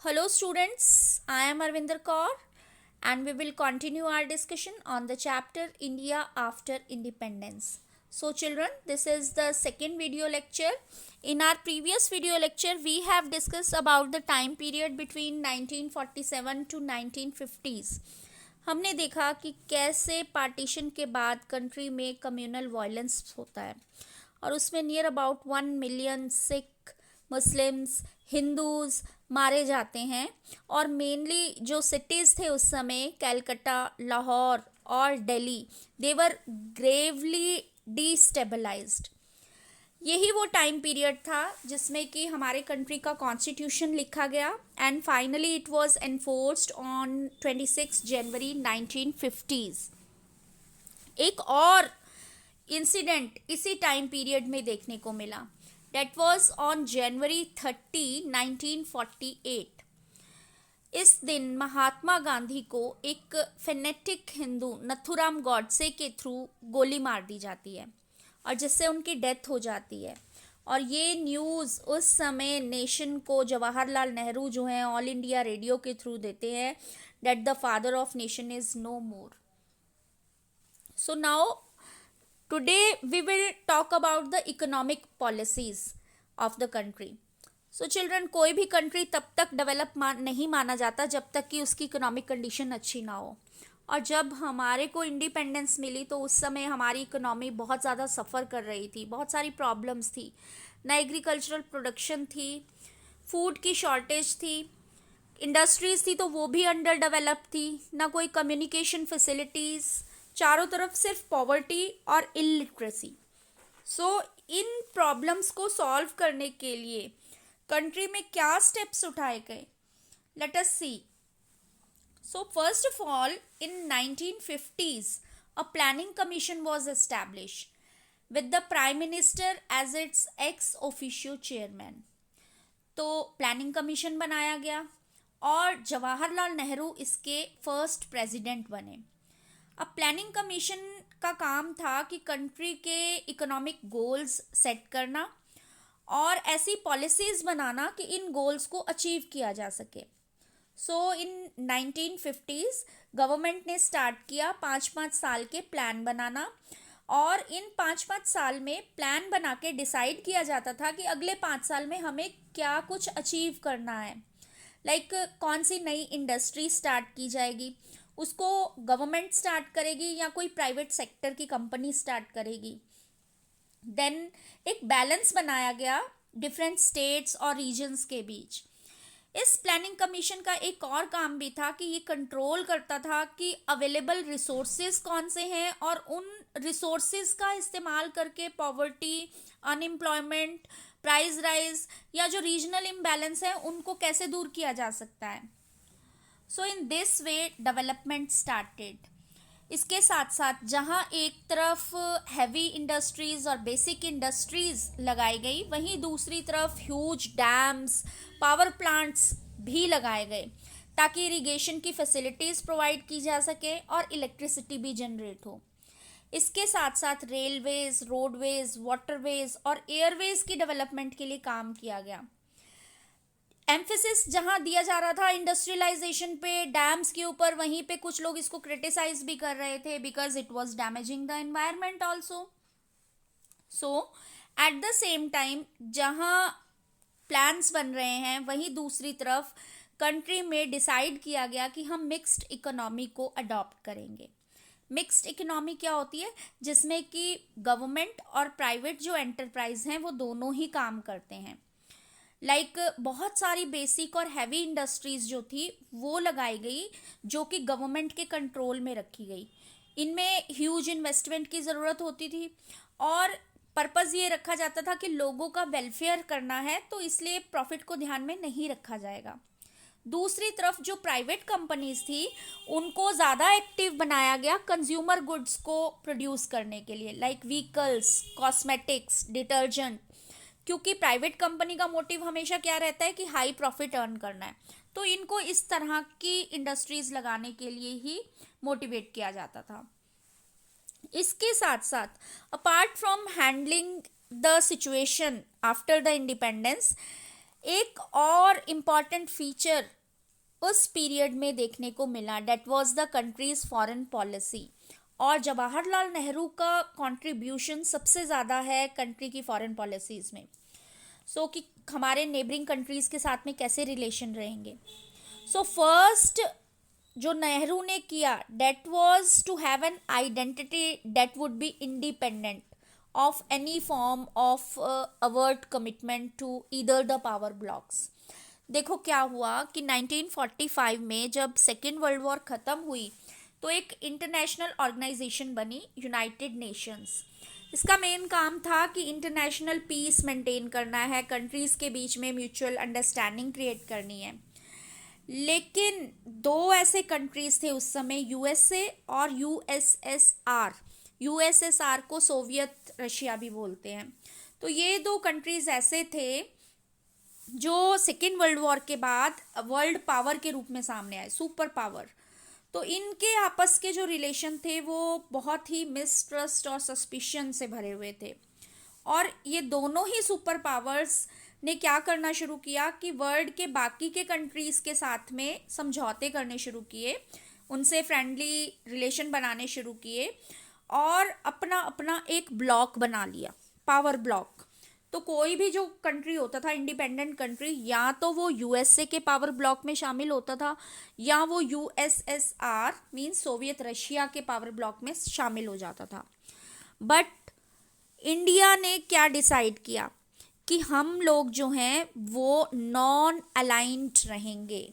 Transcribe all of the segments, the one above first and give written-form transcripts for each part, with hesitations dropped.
Hello students, I am Arvinder Kaur and we will continue our discussion on the chapter India after Independence. So children, this is the second video lecture. In our previous video lecture, we have discussed about the time period between 1947 to 1950s. हमने देखा कि कैसे partition के बाद country में communal violence होता है और उसमें near about 1 million Sikh Muslims Hindus मारे जाते हैं और मेनली जो सिटीज़ थे उस समय कैलकटा लाहौर और दिल्ली दे वर ग्रेवली डिस्टेबलाइज्ड। यही वो टाइम पीरियड था जिसमें कि हमारे कंट्री का कॉन्स्टिट्यूशन लिखा गया and finally it was enforced on 26 January 1950s। एक और इंसिडेंट इसी टाइम पीरियड में देखने को मिला, that was on January 30, 1948। इस दिन महात्मा गांधी को एक फेनेटिक हिंदू नथुराम गॉडसे के थ्रू गोली मार दी जाती है और जिससे उनकी डेथ हो जाती है। और ये न्यूज़ उस समय नेशन को जवाहरलाल नेहरू जो हैं ऑल इंडिया रेडियो के थ्रू देते हैं that the father of nation is no more. So now today we will talk about the economic policies of the country. So children, कोई भी कंट्री तब तक डेवलप नहीं माना जाता जब तक कि उसकी इकोनॉमिक कंडीशन अच्छी ना हो। और जब हमारे को इंडिपेंडेंस मिली तो उस समय हमारी इकोनॉमी बहुत ज़्यादा सफ़र कर रही थी, बहुत सारी प्रॉब्लम्स थी। ना एग्रीकल्चरल प्रोडक्शन थी, फूड की शॉर्टेज थी, इंडस्ट्रीज़ थी तो वो भी अंडर डेवलप थी, ना कोई कम्युनिकेशन फैसिलिटीज़, चारों तरफ सिर्फ पॉवर्टी और इलिटरेसी। सो इन प्रॉब्लम्स को सॉल्व करने के लिए कंट्री में क्या स्टेप्स उठाए गए, let us see. So first of all in 1950s a planning commission was established with the prime minister as its ex officio chairman. तो प्लानिंग कमीशन बनाया गया और जवाहरलाल नेहरू इसके फर्स्ट प्रेसिडेंट बने। अब प्लानिंग कमीशन का काम था कि कंट्री के इकोनॉमिक गोल्स सेट करना और ऐसी पॉलिसीज़ बनाना कि इन गोल्स को अचीव किया जा सके। सो इन 1950s गवर्नमेंट ने स्टार्ट किया 5-5 साल के प्लान बनाना और इन 5-5 साल में प्लान बना के डिसाइड किया जाता था कि अगले 5 साल में हमें क्या कुछ अचीव करना है। लाइक कौन सी नई इंडस्ट्री स्टार्ट की जाएगी, उसको गवर्नमेंट स्टार्ट करेगी या कोई प्राइवेट सेक्टर की कंपनी स्टार्ट करेगी। देन एक बैलेंस बनाया गया डिफरेंट स्टेट्स और रीजन्स के बीच। इस प्लानिंग कमीशन का एक और काम भी था कि ये कंट्रोल करता था कि अवेलेबल रिसोर्सेज कौन से हैं और उन रिसोर्सेज का इस्तेमाल करके पॉवर्टी, अनएम्प्लॉयमेंट, प्राइस राइज या जो रीजनल इम्बैलेंस है उनको कैसे दूर किया जा सकता है। So in this way development started. इसके साथ साथ जहाँ एक तरफ हैवी इंडस्ट्रीज और बेसिक इंडस्ट्रीज लगाई गई, वहीं दूसरी तरफ ह्यूज डैम्स, पावर प्लांट्स भी लगाए गए ताकि इरिगेशन की फैसिलिटीज़ प्रोवाइड की जा सके और इलेक्ट्रिसिटी भी जनरेट हो। इसके साथ साथ रेलवेज, रोडवेज, वाटरवेज और एयरवेज की डेवलपमेंट के लिए काम किया गया। एम्फेसिस जहां दिया जा रहा था इंडस्ट्रियलाइजेशन पे, डैम्स के ऊपर, वहीं पे कुछ लोग इसको क्रिटिसाइज भी कर रहे थे because it was damaging the environment also. So at the same time जहां प्लान्स बन रहे हैं वहीं दूसरी तरफ कंट्री में डिसाइड किया गया कि हम मिक्स्ड इकोनॉमी को अडॉप्ट करेंगे। मिक्स्ड इकोनॉमी क्या होती है, जिसमें कि गवर्नमेंट और प्राइवेट जो एंटरप्राइज हैं वो दोनों ही काम करते हैं। लाइक बहुत सारी बेसिक और हैवी इंडस्ट्रीज जो थी वो लगाई गई जो कि गवर्नमेंट के कंट्रोल में रखी गई। इनमें ह्यूज इन्वेस्टमेंट की ज़रूरत होती थी और पर्पज़ ये रखा जाता था कि लोगों का वेलफेयर करना है तो इसलिए प्रॉफिट को ध्यान में नहीं रखा जाएगा। दूसरी तरफ जो प्राइवेट कंपनीज थी उनको ज़्यादा एक्टिव बनाया गया कंज्यूमर गुड्स को प्रोड्यूस करने के लिए, लाइक व्हीकल्स, कॉस्मेटिक्स, डिटर्जेंट, क्योंकि प्राइवेट कंपनी का मोटिव हमेशा क्या रहता है कि हाई प्रॉफिट अर्न करना है। तो इनको इस तरह की इंडस्ट्रीज लगाने के लिए ही मोटिवेट किया जाता था। इसके साथ साथ apart from handling the situation after the independence, एक और इम्पॉर्टेंट फीचर उस पीरियड में देखने को मिला, that was the country's foreign policy. और जवाहरलाल नेहरू का कंट्रीब्यूशन सबसे ज़्यादा है कंट्री की फॉरेन पॉलिसीज़ में। कि हमारे नेबरिंग कंट्रीज़ के साथ में कैसे रिलेशन रहेंगे। फर्स्ट जो नेहरू ने किया, that was to have an identity that would be independent of any form of overt commitment to either the power blocs. देखो क्या हुआ कि 1945 में जब सेकेंड वर्ल्ड वॉर ख़त्म हुई तो एक इंटरनेशनल ऑर्गेनाइजेशन बनी, यूनाइटेड नेशंस। इसका मेन काम था कि इंटरनेशनल पीस मेंटेन करना है, कंट्रीज़ के बीच में म्यूचुअल अंडरस्टैंडिंग क्रिएट करनी है। लेकिन दो ऐसे कंट्रीज़ थे उस समय, यूएसए और यूएसएसआर। यूएसएसआर को सोवियत रशिया भी बोलते हैं। तो ये दो कंट्रीज़ ऐसे थे जो सेकेंड वर्ल्ड वॉर के बाद वर्ल्ड पावर के रूप में सामने आए, सुपर पावर। तो इनके आपस के जो रिलेशन थे वो बहुत ही मिसट्रस्ट और सस्पिशन से भरे हुए थे। और ये दोनों ही सुपर पावर्स ने क्या करना शुरू किया कि वर्ल्ड के बाकी के कंट्रीज़ के साथ में समझौते करने शुरू किए, उनसे फ्रेंडली रिलेशन बनाने शुरू किए और अपना अपना एक ब्लॉक बना लिया, पावर ब्लॉक। तो कोई भी जो कंट्री होता था इंडिपेंडेंट कंट्री, या तो वो यूएसए के पावर ब्लॉक में शामिल होता था या वो यूएसएसआर मींस सोवियत रशिया के पावर ब्लॉक में शामिल हो जाता था। बट इंडिया ने क्या डिसाइड किया कि हम लोग जो हैं वो नॉन अलाइंड रहेंगे।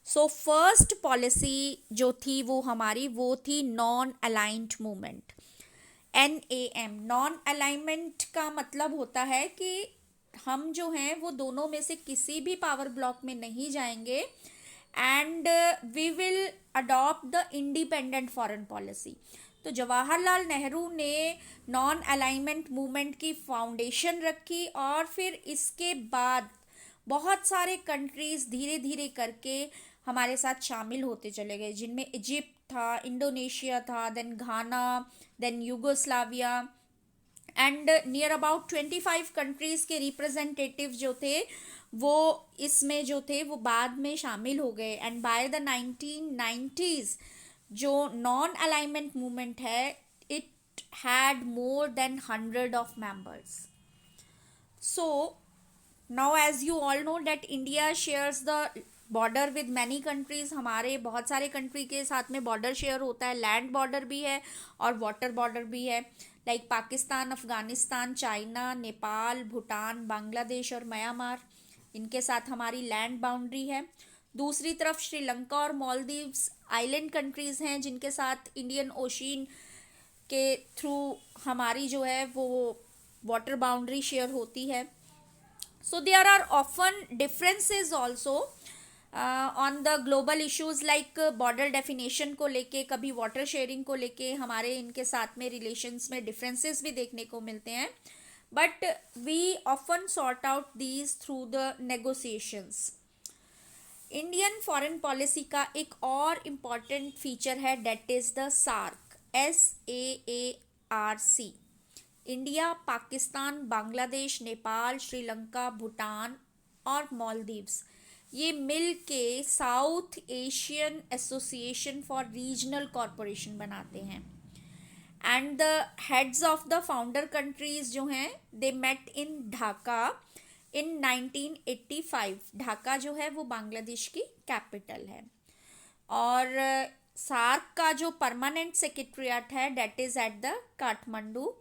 फर्स्ट पॉलिसी जो थी वो हमारी वो थी non aligned movement, NAM। Non alignment का मतलब होता है कि हम जो हैं वो दोनों में से किसी भी पावर ब्लॉक में नहीं जाएंगे and we will adopt the independent foreign policy. तो जवाहरलाल नेहरू ने नॉन अलाइनमेंट मूवमेंट की फाउंडेशन रखी और फिर इसके बाद बहुत सारे कंट्रीज़ धीरे धीरे करके हमारे साथ शामिल होते चले गए, जिनमें इजिप्ट था, इंडोनेशिया था, then Ghana, then Yugoslavia and near about 25 countries के रिप्रेजेंटेटिव जो थे वो इसमें जो थे वो बाद में शामिल हो गए। एंड बाय द 1990s जो नॉन अलाइनमेंट मूवमेंट है it had more than 100 of members. Now as you all know that India shares the border with many countries. हमारे बहुत सारे कंट्री के साथ में बॉर्डर शेयर होता है, लैंड बॉर्डर भी है और वाटर बॉर्डर भी है, लाइक पाकिस्तान, अफगानिस्तान, चाइना, नेपाल, भूटान, बांग्लादेश और म्यांमार, इनके साथ हमारी लैंड बाउंड्री है। दूसरी तरफ श्रीलंका और मालदीव्स आइलैंड कंट्रीज़ हैं जिनके साथ इंडियन ओशियन के थ्रू हमारी जो है वो वाटर बाउंड्री शेयर होती है। So there are often differences also on the global issues like border definition को लेके, कभी वाटर शेयरिंग को लेके हमारे इनके साथ में रिलेशंस में डिफरेंसेस भी देखने को मिलते हैं। But we often sort out these through the negotiations. Indian foreign policy का एक और इम्पॉर्टेंट फीचर है that is the SAARC, SAARC। India, Pakistan, Bangladesh, Nepal, Sri Lanka, Bhutan और मालदीव्स ये मिल के South Asian Association for Regional Corporation बनाते हैं। And the heads of the founder countries जो हैं they met in Dhaka in 1985। Dhaka जो है वो बांग्लादेश की कैपिटल है। और सार्क का जो परमानेंट सेक्रेटरीट है that is at the Kathmandu.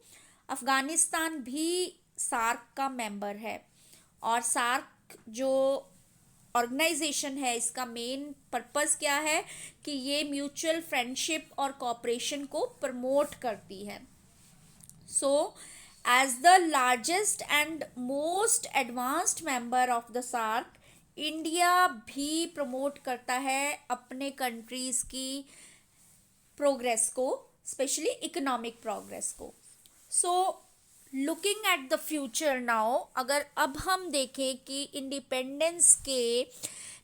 Afghanistan भी सार्क का मेंबर है। और सार्क जो ऑर्गेनाइजेशन है इसका मेन पर्पस क्या है कि ये म्यूचुअल फ्रेंडशिप और कोऑपरेशन को प्रमोट करती है। As the largest and most advanced member of the SAARC, India भी प्रमोट करता है अपने कंट्रीज़ की प्रोग्रेस को, स्पेशली इकोनॉमिक प्रोग्रेस को। Looking at the future now, अगर अब हम देखें कि इंडिपेंडेंस के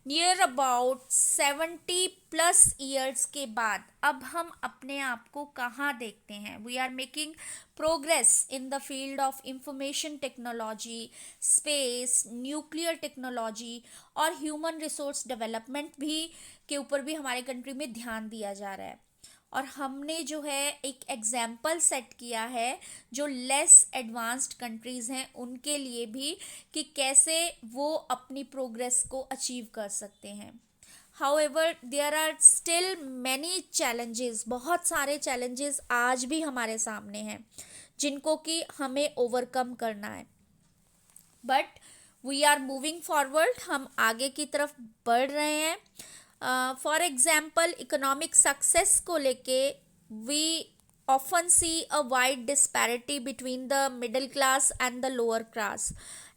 नियर अबाउट 70+ ईयर्स के बाद अब हम अपने आप को कहाँ देखते हैं? We are making progress in the field of information technology, space, nuclear technology और ह्यूमन रिसोर्स डेवलपमेंट भी के ऊपर भी हमारे कंट्री में ध्यान दिया जा रहा है। और हमने जो है एक एग्जाम्पल सेट किया है जो लेस एडवांस्ड कंट्रीज़ हैं उनके लिए भी, कि कैसे वो अपनी प्रोग्रेस को अचीव कर सकते हैं। However there are still many challenges, बहुत सारे चैलेंजेस आज भी हमारे सामने हैं जिनको कि हमें ओवरकम करना है। But we are moving forward, हम आगे की तरफ बढ़ रहे हैं। फॉर एग्जाम्पल इकोनॉमिक सक्सेस को लेके we often see a wide disparity between the middle class and the lower class,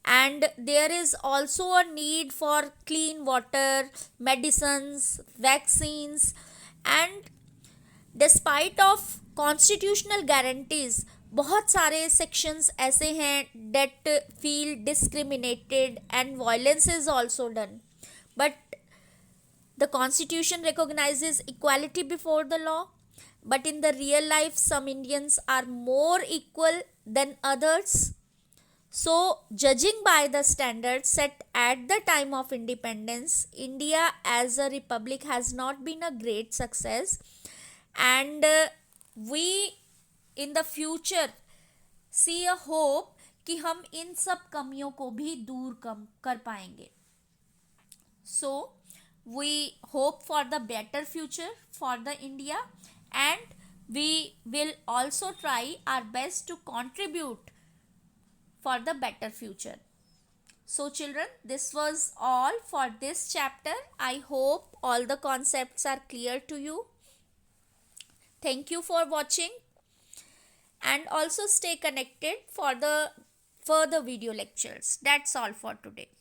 and there is also a need for clean water, medicines, vaccines, and despite of constitutional guarantees बहुत सारे sections ऐसे हैं that feel discriminated and violence is also done, but the constitution recognizes equality before the law, but in the real life, some Indians are more equal than others. So, judging by the standards set at the time of independence, India as a republic has not been a great success, and we in the future see a hope कि हम इन सब कमियों को भी दूर कर पाएंगे. So, we hope for the better future for the India, and we will also try our best to contribute for the better future. So children, this was all for this chapter. I hope all the concepts are clear to you. Thank you for watching, and also stay connected for the further video lectures. That's all for today.